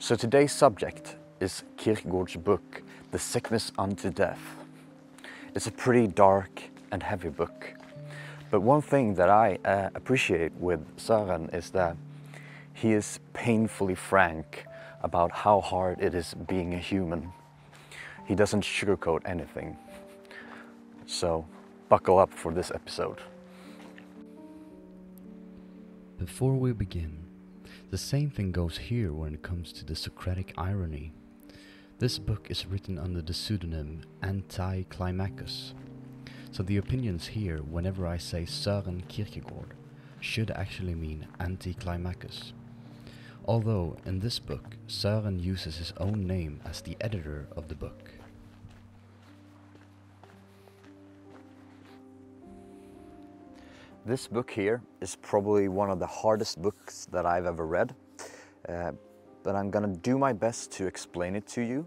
So today's subject is Kierkegaard's book, The Sickness Unto Death. It's a pretty dark and heavy book. But one thing that I appreciate with Søren is that he is painfully frank about how hard it is being a human. He doesn't sugarcoat anything. So buckle up for this episode. Before we begin, the same thing goes here when it comes to the Socratic irony. This book is written under the pseudonym Anti-Climacus, so the opinions here whenever I say Søren Kierkegaard should actually mean Anti-Climacus. Although in this book Søren uses his own name as the editor of the book. This book here is probably one of the hardest books that I've ever read, but I'm gonna do my best to explain it to you.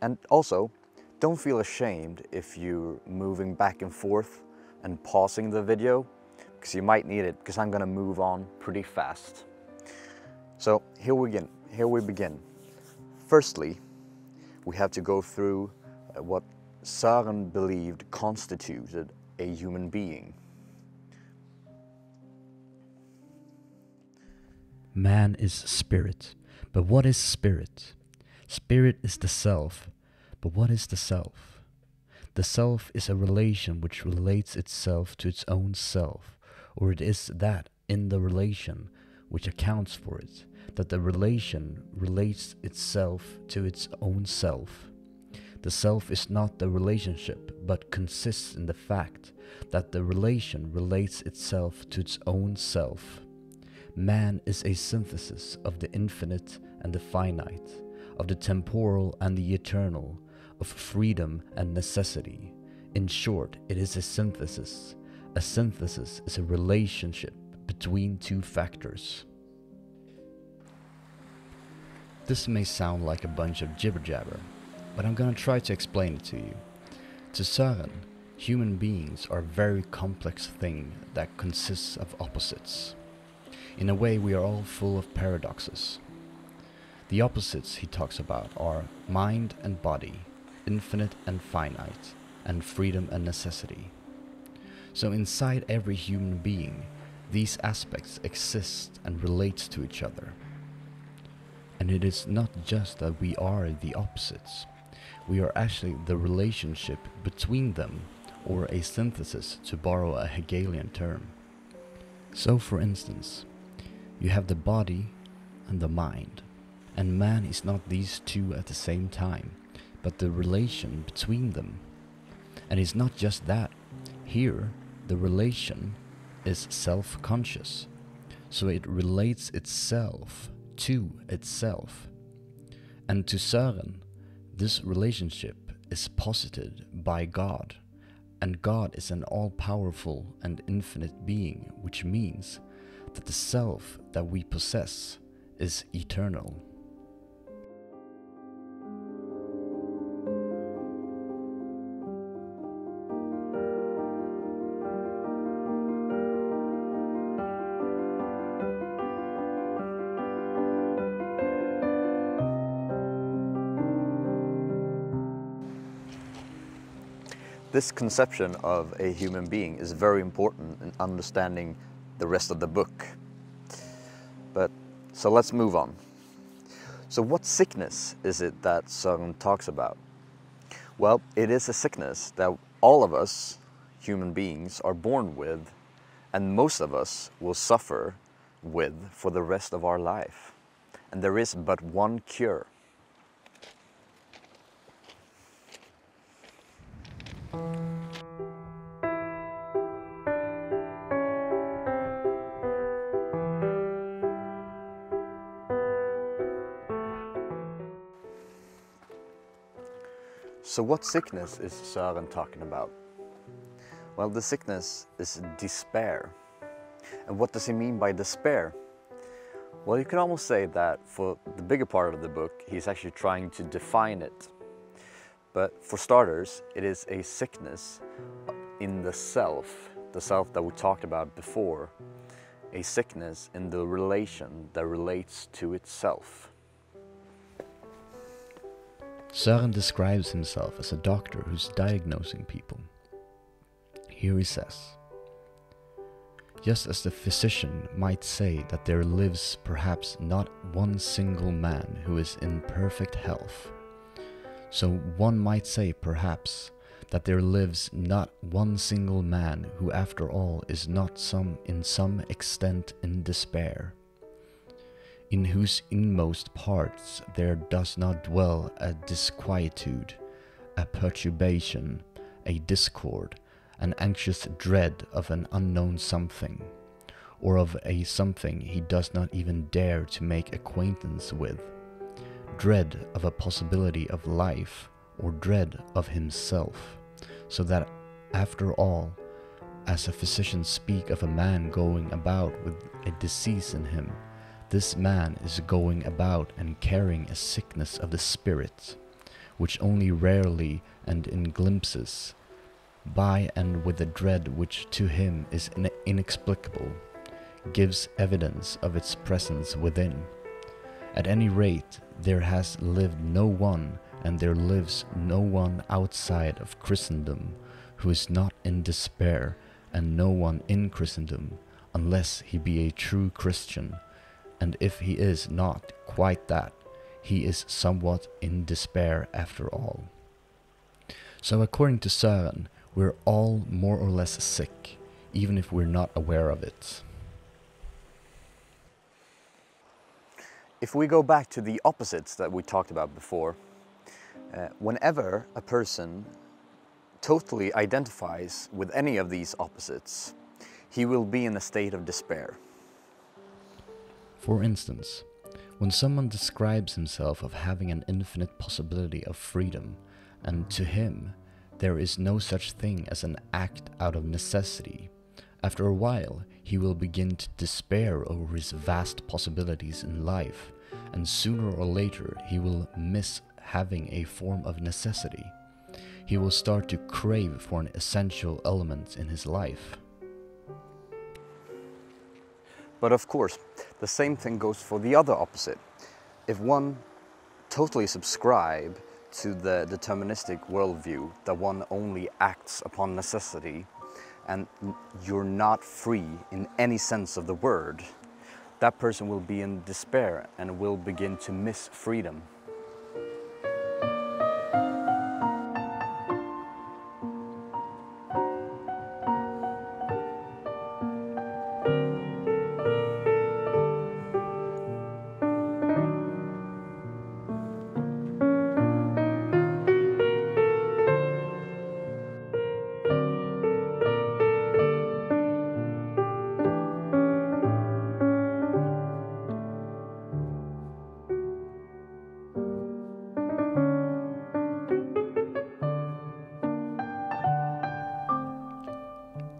And also, don't feel ashamed if you're moving back and forth and pausing the video, because you might need it, because I'm gonna move on pretty fast. So here we begin. Firstly, we have to go through what Søren believed constituted a human being. Man is spirit, but what is spirit? Spirit is the self, but what is the self? The self is a relation which relates itself to its own self, or it is that in the relation which accounts for it, that the relation relates itself to its own self. The self is not the relationship, but consists in the fact that the relation relates itself to its own self. Man is a synthesis of the infinite and the finite, of the temporal and the eternal, of freedom and necessity. In short, it is a synthesis. A synthesis is a relationship between two factors. This may sound like a bunch of jibber-jabber, but I'm gonna try to explain it to you. To Søren, human beings are a very complex thing that consists of opposites. In a way, we are all full of paradoxes. The opposites he talks about are mind and body, infinite and finite, and freedom and necessity. So inside every human being, these aspects exist and relate to each other. And it is not just that we are the opposites. We are actually the relationship between them, or a synthesis, to borrow a Hegelian term. So for instance, you have the body and the mind, and man is not these two at the same time, but the relation between them. And it's not just that. Here, the relation is self-conscious, so it relates itself to itself. And to Søren, this relationship is posited by God, and God is an all-powerful and infinite being, which means that the self that we possess is eternal. This conception of a human being is very important in understanding the rest of the book. So let's move on. So what sickness is it that Søren talks about? Well, it is a sickness that all of us, human beings, are born with, and most of us will suffer with for the rest of our life. And there is but one cure. So what sickness is Søren talking about? Well, the sickness is despair. And what does he mean by despair? Well, you can almost say that for the bigger part of the book, he's actually trying to define it. But for starters, it is a sickness in the self that we talked about before. a sickness in the relation that relates to itself. Søren describes himself as a doctor who's diagnosing people. Here he says, just as the physician might say that there lives perhaps not one single man who is in perfect health, so one might say perhaps that there lives not one single man who after all is not in some extent in despair, in whose inmost parts there does not dwell a disquietude, a perturbation, a discord, an anxious dread of an unknown something, or of a something he does not even dare to make acquaintance with, dread of a possibility of life, or dread of himself, so that after all, as a physician speak of a man going about with a disease in him, this man is going about and carrying a sickness of the spirit, which only rarely and in glimpses, by and with a dread which to him is inexplicable, gives evidence of its presence within. At any rate, there has lived no one, and there lives no one outside of Christendom who is not in despair, and no one in Christendom, unless he be a true Christian, and if he is not quite that, he is somewhat in despair after all. So according to Søren, we're all more or less sick, even if we're not aware of it. If we go back to the opposites that we talked about before, whenever a person totally identifies with any of these opposites, he will be in a state of despair. For instance, when someone describes himself of having an infinite possibility of freedom, and to him there is no such thing as an act out of necessity, after a while he will begin to despair over his vast possibilities in life, and sooner or later he will miss having a form of necessity. He will start to crave for an essential element in his life. But of course, the same thing goes for the other opposite. If one totally subscribes to the deterministic worldview that one only acts upon necessity and you're not free in any sense of the word, that person will be in despair and will begin to miss freedom.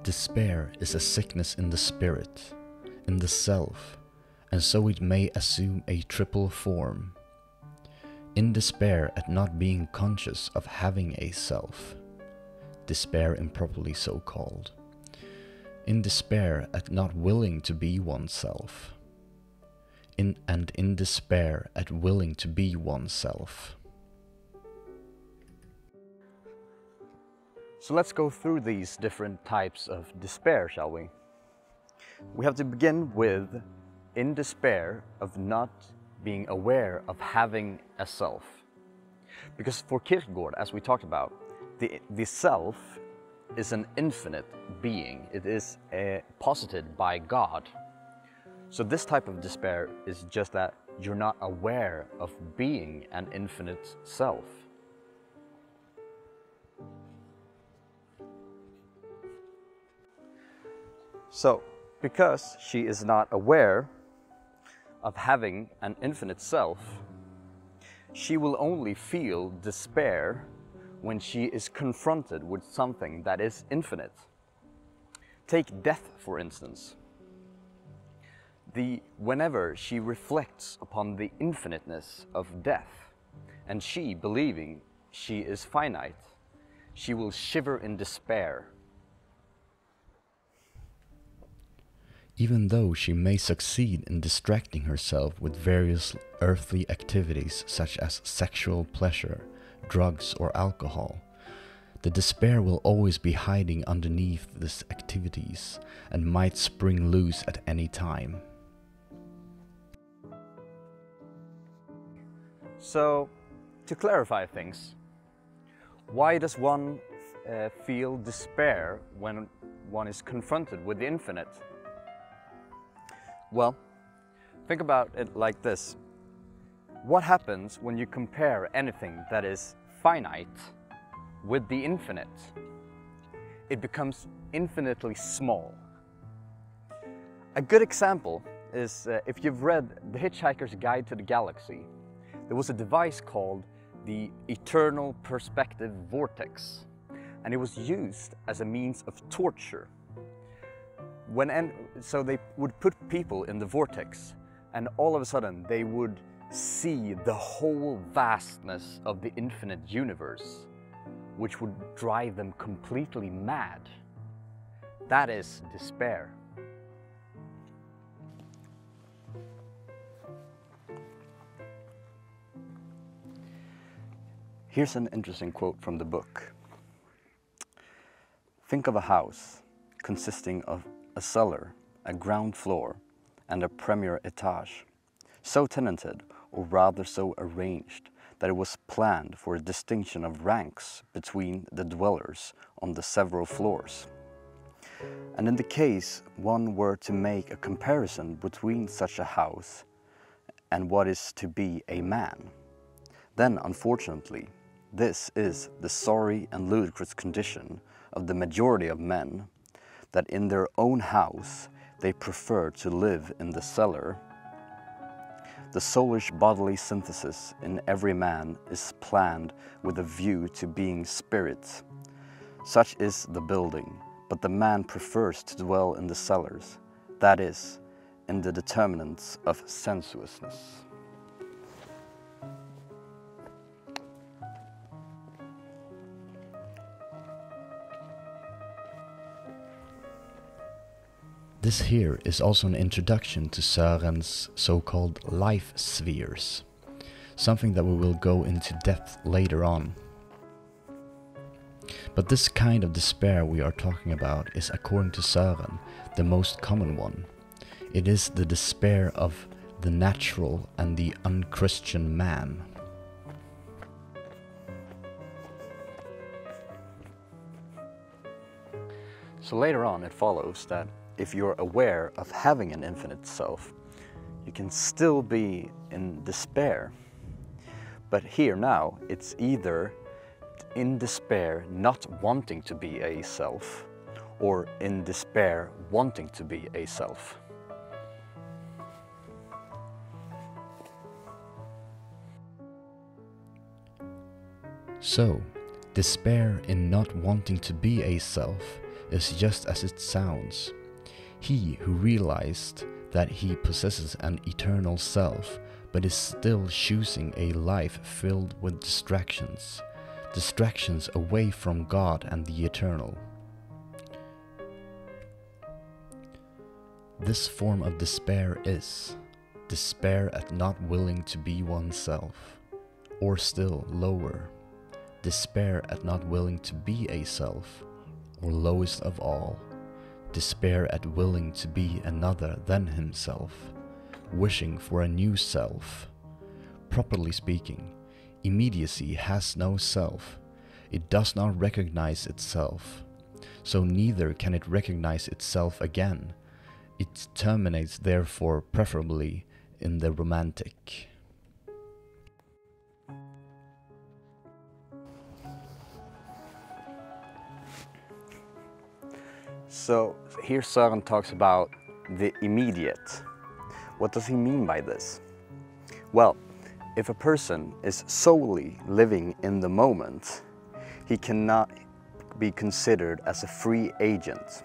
Despair is a sickness in the spirit, in the self, and so it may assume a triple form. In despair at not being conscious of having a self, despair improperly so called. In despair at not willing to be oneself, in despair at willing to be oneself. So let's go through these different types of despair, shall we? We have to begin with in despair of not being aware of having a self. Because for Kierkegaard, as we talked about, the self is an infinite being. It is posited by God. So this type of despair is just that you're not aware of being an infinite self. So, because she is not aware of having an infinite self, she will only feel despair when she is confronted with something that is infinite. Take death, for instance. Whenever she reflects upon the infiniteness of death, and she, believing she is finite, she will shiver in despair. even though she may succeed in distracting herself with various earthly activities such as sexual pleasure, drugs, or alcohol. The despair will always be hiding underneath these activities and might spring loose at any time. So, to clarify things, why does one feel despair when one is confronted with the infinite? Well, think about it like this. What happens when you compare anything that is finite with the infinite? It becomes infinitely small. A good example is if you've read The Hitchhiker's Guide to the Galaxy, there was a device called the Eternal Perspective Vortex, and it was used as a means of torture. So they would put people in the vortex, and all of a sudden they would see the whole vastness of the infinite universe, which would drive them completely mad. That is despair. Here's an interesting quote from the book. Think of a house consisting of a cellar, a ground floor, and a premier etage, so tenanted, or rather so arranged, that it was planned for a distinction of ranks between the dwellers on the several floors. And in the case one were to make a comparison between such a house and what is to be a man, then unfortunately this is the sorry and ludicrous condition of the majority of men, that in their own house they prefer to live in the cellar. The soulish bodily synthesis in every man is planned with a view to being spirit. Such is the building, but the man prefers to dwell in the cellars, that is, in the determinants of sensuousness. This here is also an introduction to Søren's so-called life spheres, something that we will go into depth later on. But this kind of despair we are talking about is, according to Søren, the most common one. It is the despair of the natural and the unchristian man. So later on it follows that if you're aware of having an infinite self, you can still be in despair. But here now, it's either in despair not wanting to be a self, or in despair wanting to be a self. So, despair in not wanting to be a self is just as it sounds. He who realized that he possesses an eternal self, but is still choosing a life filled with distractions, distractions away from God and the eternal. This form of despair is despair at not willing to be oneself, or still lower, despair at not willing to be a self, or lowest of all, despair at willing to be another than himself, wishing for a new self. Properly speaking, immediacy has no self. It does not recognize itself, so neither can it recognize itself again. It terminates therefore preferably in the romantic. So here Søren talks about the immediate. What does he mean by this? Well, if a person is solely living in the moment, he cannot be considered as a free agent.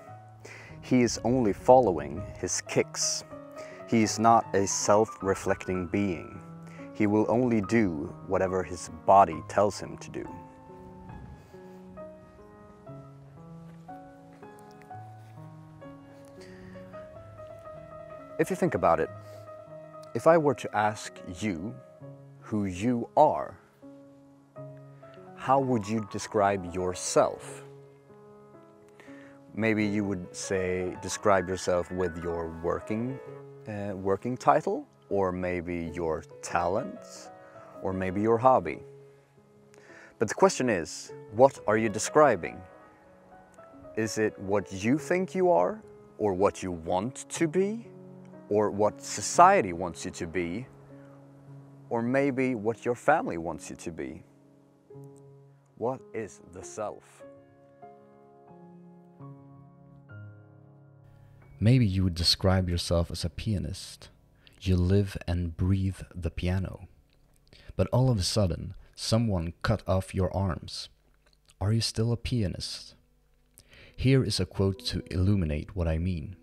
He is only following his kicks. He is not a self-reflecting being. He will only do whatever his body tells him to do. If you think about it, if I were to ask you who you are, how would you describe yourself? Maybe you would say, describe yourself with your working title, or maybe your talents, or maybe your hobby. But the question is, what are you describing? Is it what you think you are, or what you want to be, or what society wants you to be, or maybe what your family wants you to be? What is the self? Maybe you would describe yourself as a pianist. You live and breathe the piano. But all of a sudden, someone cut off your arms. Are you still a pianist? Here is a quote to illuminate what I mean.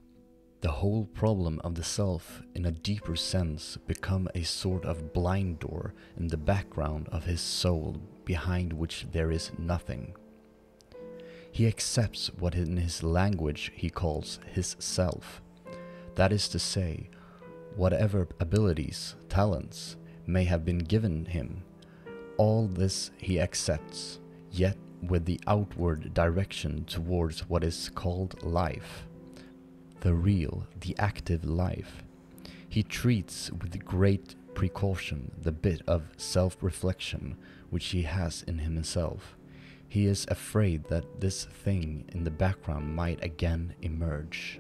The whole problem of the self, in a deeper sense, become a sort of blind door in the background of his soul, behind which there is nothing. He accepts what in his language he calls his self. That is to say, whatever abilities, talents may have been given him, all this he accepts, yet with the outward direction towards what is called life. The real, the active life. He treats with great precaution the bit of self-reflection which he has in himself. He is afraid that this thing in the background might again emerge.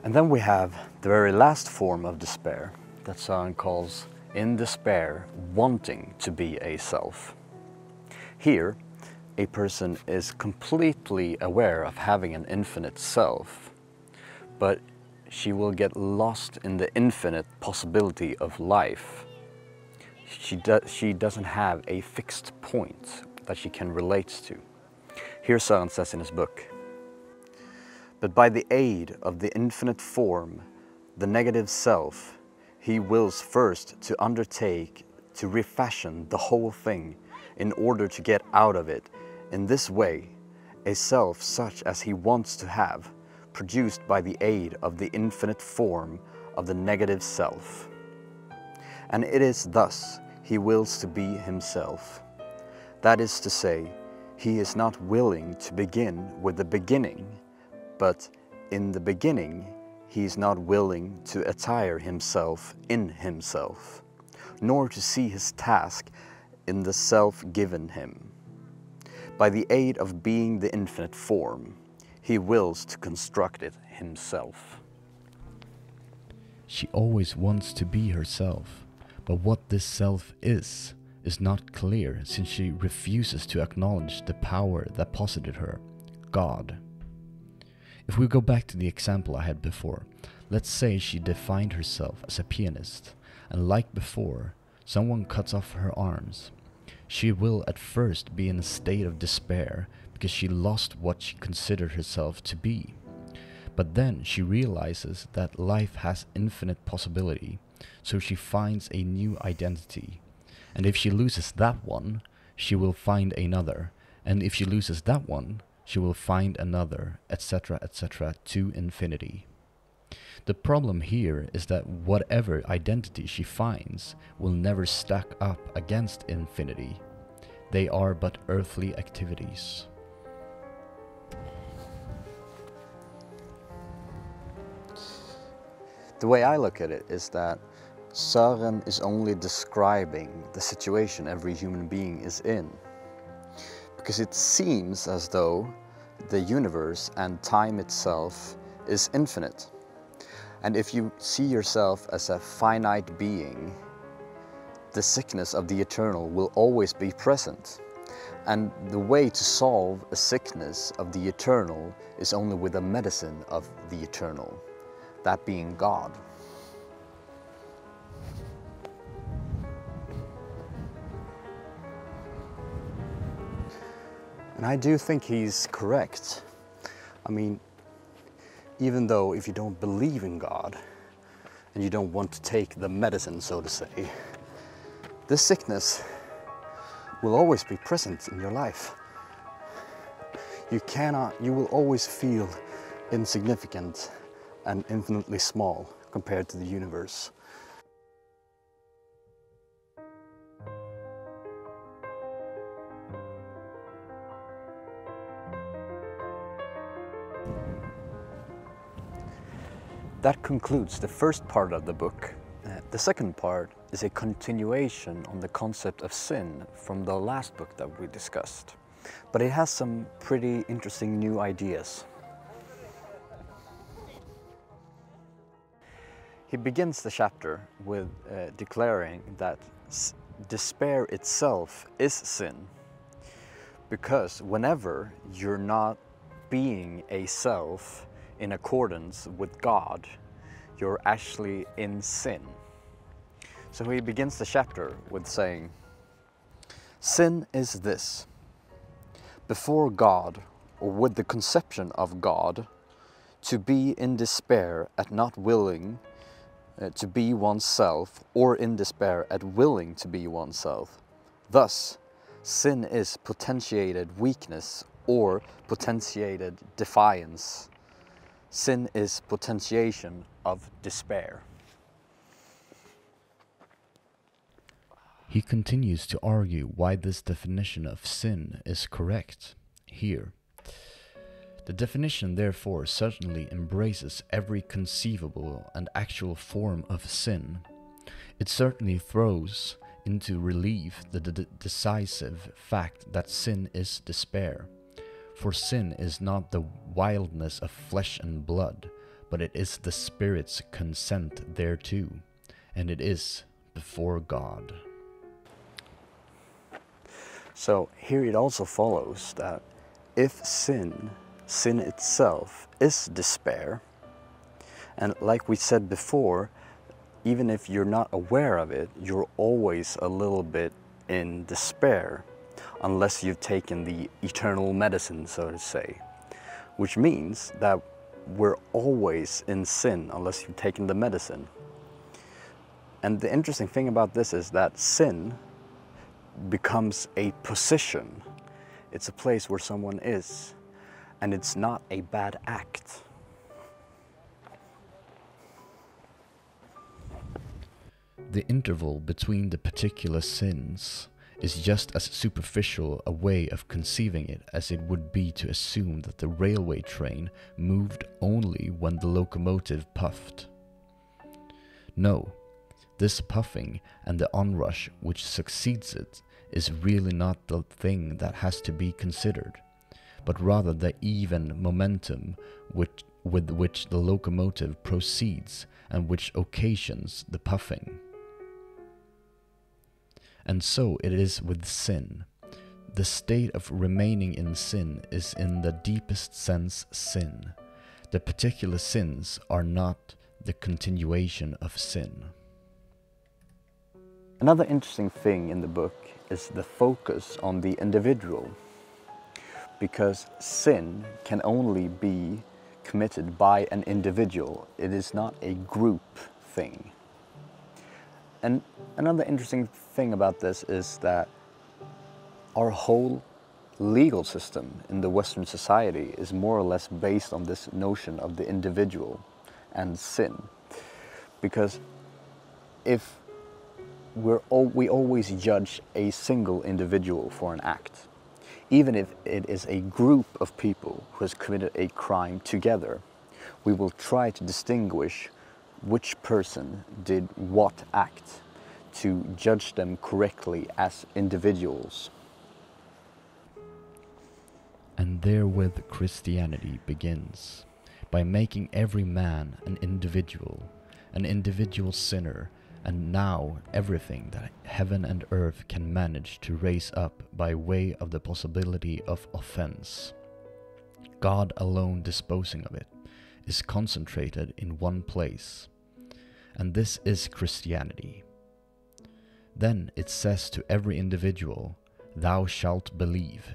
And then we have the very last form of despair that Søren calls, in despair, wanting to be a self. Here, a person is completely aware of having an infinite self, but she will get lost in the infinite possibility of life. She doesn't have a fixed point that she can relate to. Here Søren says in his book, "But by the aid of the infinite form, the negative self, he wills first to undertake to refashion the whole thing in order to get out of it in this way, a self such as he wants to have, produced by the aid of the infinite form of the negative self. And it is thus he wills to be himself. That is to say, he is not willing to begin with the beginning, but in the beginning he is not willing to attire himself in himself, nor to see his task in the self given him. By the aid of being the infinite form, he wills to construct it himself." She always wants to be herself, but what this self is not clear, since she refuses to acknowledge the power that posited her, God. If we go back to the example I had before, let's say she defined herself as a pianist, and like before, someone cuts off her arms. She will at first be in a state of despair because she lost what she considered herself to be. But then she realizes that life has infinite possibility, so she finds a new identity. And if she loses that one, she will find another. And if she loses that one, she will find another, etc., etc., to infinity. The problem here is that whatever identity she finds will never stack up against infinity. They are but earthly activities. The way I look at it is that Søren is only describing the situation every human being is in. Because it seems as though the universe and time itself is infinite. And if you see yourself as a finite being, the sickness of the eternal will always be present. And the way to solve a sickness of the eternal is only with a medicine of the eternal, that being God. And I do think he's correct. I mean, even though if you don't believe in God, and you don't want to take the medicine, so to say, this sickness will always be present in your life. You will always feel insignificant and infinitely small compared to the universe. That concludes the first part of the book. The second part is a continuation on the concept of sin from the last book that we discussed. But it has some pretty interesting new ideas. He begins the chapter with declaring that despair itself is sin, because whenever you're not being a self in accordance with God, you're actually in sin. So he begins the chapter with saying, "Sin is this: before God, or with the conception of God, to be in despair at not willing to be oneself, or in despair at willing to be oneself. Thus, sin is potentiated weakness or potentiated defiance. Sin is potentiation of despair." He continues to argue why this definition of sin is correct here. The definition, therefore, certainly embraces every conceivable and actual form of sin. It certainly throws into relief the decisive fact that sin is despair. For sin is not the wildness of flesh and blood, but it is the Spirit's consent thereto, and it is before God. So here it also follows that if sin itself is despair, and like we said before, even if you're not aware of it, you're always a little bit in despair, unless you've taken the eternal medicine, so to say, which means that we're always in sin unless you've taken the medicine. And the interesting thing about this is that sin becomes a position. It's a place where someone is, and it's not a bad act. The interval between the particular sins is just as superficial a way of conceiving it as it would be to assume that the railway train moved only when the locomotive puffed. No, this puffing and the onrush which succeeds it is really not the thing that has to be considered, but rather the even momentum with which the locomotive proceeds and which occasions the puffing. And so it is with sin. The state of remaining in sin is in the deepest sense sin. The particular sins are not the continuation of sin. Another interesting thing in the book is the focus on the individual, because sin can only be committed by an individual. It is not a group thing. And another interesting thing about this is that our whole legal system in the Western society is more or less based on this notion of the individual and sin. Because if we always judge a single individual for an act, even if it is a group of people who has committed a crime together, we will try to distinguish which person did what act to judge them correctly as individuals. And therewith Christianity begins, by making every man an individual sinner, and now everything that heaven and earth can manage to raise up by way of the possibility of offense, God alone disposing of it, is concentrated in one place. And this is Christianity. Then it says to every individual, "Thou shalt believe,"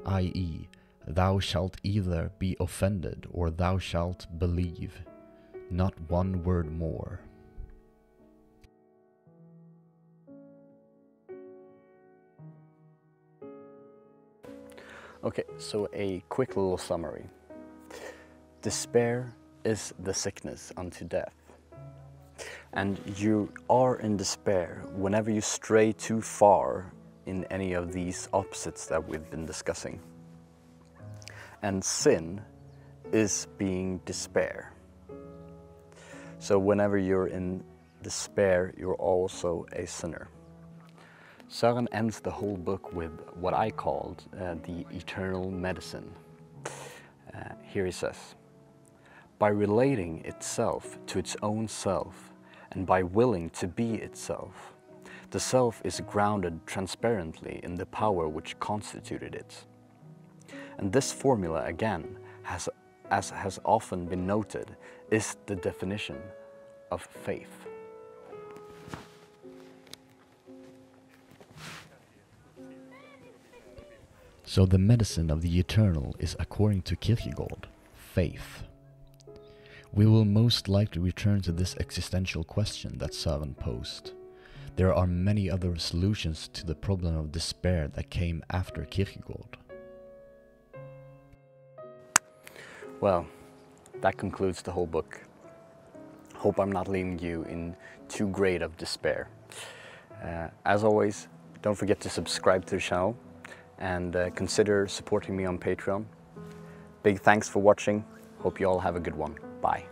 i.e., thou shalt either be offended or thou shalt believe, not one word more. Okay, so a quick little summary. despair is the sickness unto death. And you are in despair whenever you stray too far in any of these opposites that we've been discussing. And sin is being despair. So whenever you're in despair, you're also a sinner. Søren ends the whole book with what I called the eternal medicine. Here he says, by relating itself to its own self and by willing to be itself, the self is grounded transparently in the power which constituted it. And this formula, again, as has often been noted, is the definition of faith. So the medicine of the eternal is, according to Kierkegaard, faith. We will most likely return to this existential question that Søren posed. There are many other solutions to the problem of despair that came after Kierkegaard. Well, that concludes the whole book. Hope I'm not leaving you in too great of despair. As always, don't forget to subscribe to the channel and consider supporting me on Patreon. Big thanks for watching. Hope you all have a good one. Bye.